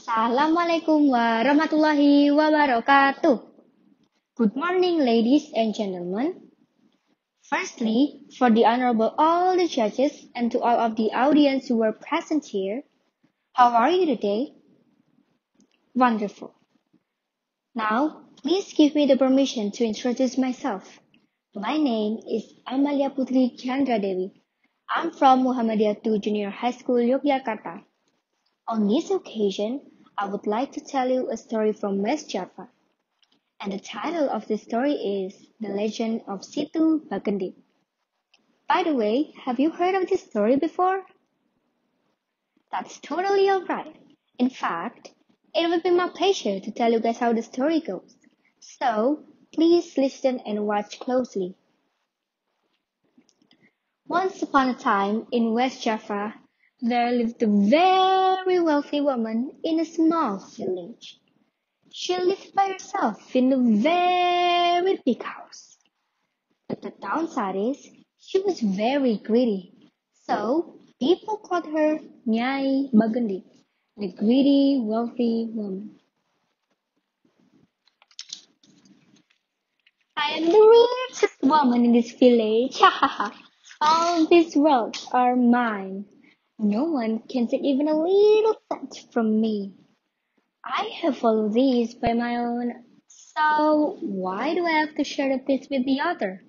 Assalamualaikum warahmatullahi wabarakatuh. Good morning, ladies and gentlemen. Firstly, for the honorable all the judges and to all of the audience who were present here, how are you today? Wonderful. Now, please give me the permission to introduce myself. My name is Amalia Putri Chandra Dewi. I'm from Muhammadiyah II Junior High School, Yogyakarta. On this occasion, I would like to tell you a story from West Java. And the title of the story is The Legend of Situ Bagendit. By the way, have you heard of this story before? That's totally alright. In fact, it will be my pleasure to tell you guys how the story goes. So, please listen and watch closely. Once upon a time in West Java, there lived a very wealthy woman in a small village. She lived by herself in a very big house. But the downside is she was very greedy. So people called her Nyai Bagendit, the greedy, wealthy woman. I am the richest woman in this village. All these wealth are mine. No one can take even a little cent from me. I have all these by my own, so why do I have to share a piece with the other?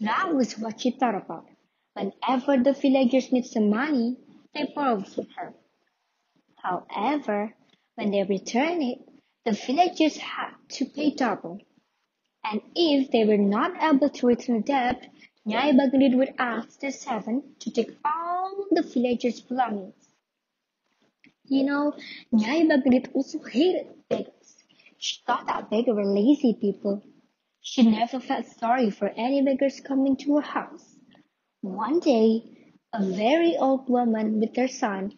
That was what she thought about. Whenever the villagers need some money, they borrow from her. However, when they return it, the villagers had to pay double. And if they were not able to return the debt, Nyai Bagendit would ask the servant to take all the villagers' belongings. Nyai Bagendit also hated beggars. She thought that beggars were lazy people. She never felt sorry for any beggars coming to her house. One day, a very old woman with her son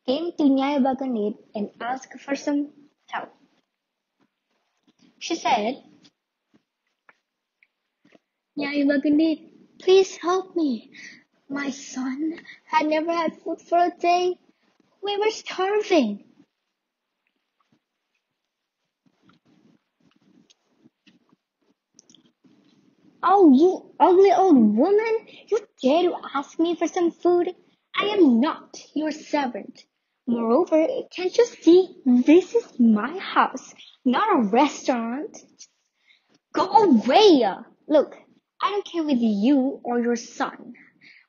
came to Nyai Bagendit and asked for some help. She said, Nyai Bagendit, please help me. My son had never had food for a day. We were starving. Oh, you ugly old woman! You dare to ask me for some food? I am not your servant. Moreover, can't you see this is my house, not a restaurant? Go away! Look, I don't care with you or your son.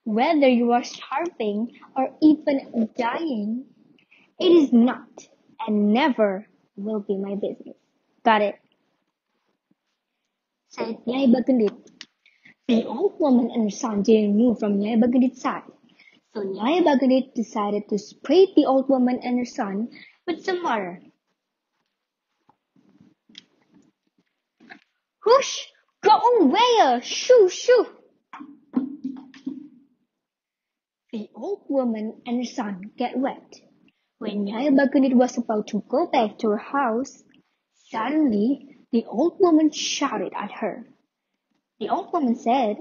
Whether you are starving or even dying, it is not and never will be my business. Got it? Said Nyai Bagendit. The old woman and her son didn't move from Nyai Bagendit's side. So Nyai Bagendit decided to spray the old woman and her son with some water. Whoosh! Go away! Shoo! Shoo! The old woman and her son get wet. When Nyai Bagendit was about to go back to her house, suddenly the old woman shouted at her. The old woman said,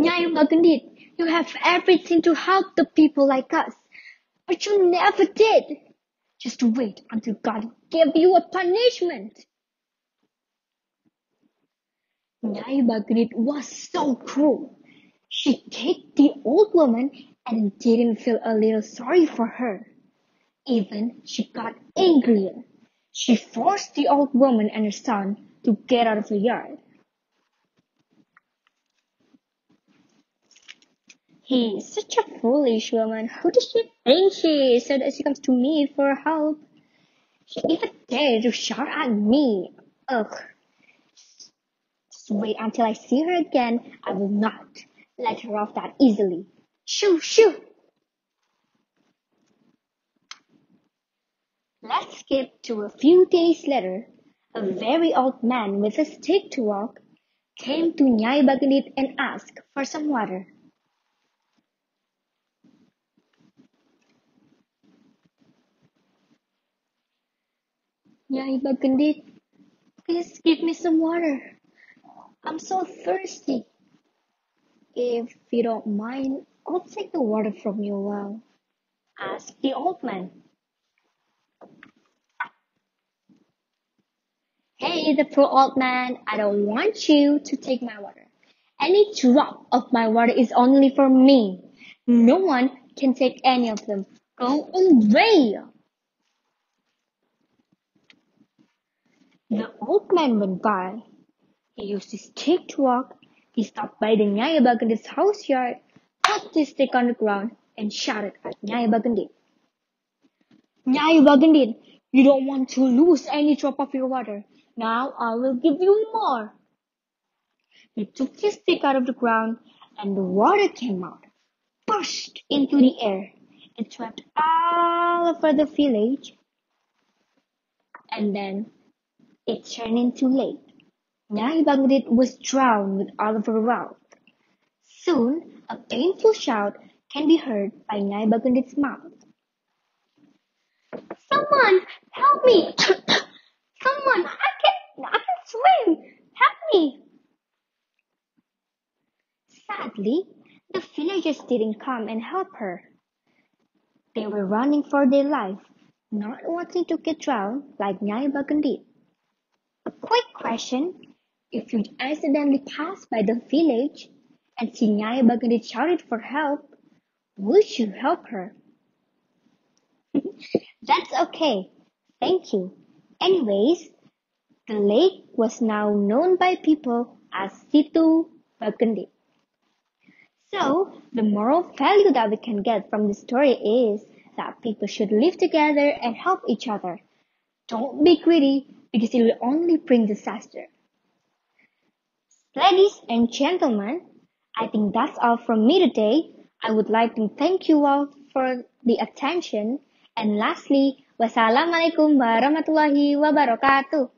Nyai Bagendit, you have everything to help the people like us, but you never did. Just wait until God gave you a punishment. Nyai Bagendit was so cruel. She kicked the old woman and didn't feel a little sorry for her. Even she got angrier. She forced the old woman and her son to get out of the yard. He is such a foolish woman. Who does she think she is so that she comes to me for help? She even dared to shout at me. Ugh. Just wait until I see her again. I will not let her off that easily. Shoo, shoo! Let's skip to a few days later. A very old man with a stick to walk came to Nyai Bagendit and asked for some water. Nyai Bagendit, please give me some water. I'm so thirsty. If you don't mind, I'll take the water from your well, asked the old man. Hey, the poor old man, I don't want you to take my water. Any drop of my water is only for me. No one can take any of them. Go away! The old man went by. He used his stick to walk. He stopped by the Nyai Bagandit's house yard, put his stick on the ground, and shouted at Nyai Bagandit. Nyai Bagandit, you don't want to lose any drop of your water. Now I will give you more. He took his stick out of the ground, and the water came out, pushed into the air. It swept all over the village, and then it turned into lake. Nyai Bagandit was drowned with all of her wealth. Soon, a painful shout can be heard by Nyai Bagandit's mouth. Someone, help me! Someone, I can swim! Help me! Sadly, the villagers didn't come and help her. They were running for their life, not wanting to get drowned like Nyai Bagandit. A quick question: if you accidentally pass by the village and see Nyai Bagandit shouted for help, would you help her? That's okay. Thank you. Anyways, the lake was now known by people as Situ Bagandit. So, the moral value that we can get from this story is that people should live together and help each other. Don't be greedy because it will only bring disaster. Ladies and gentlemen, I think that's all from me today. I would like to thank you all for the attention. And lastly, wassalamualaikum warahmatullahi wabarakatuh.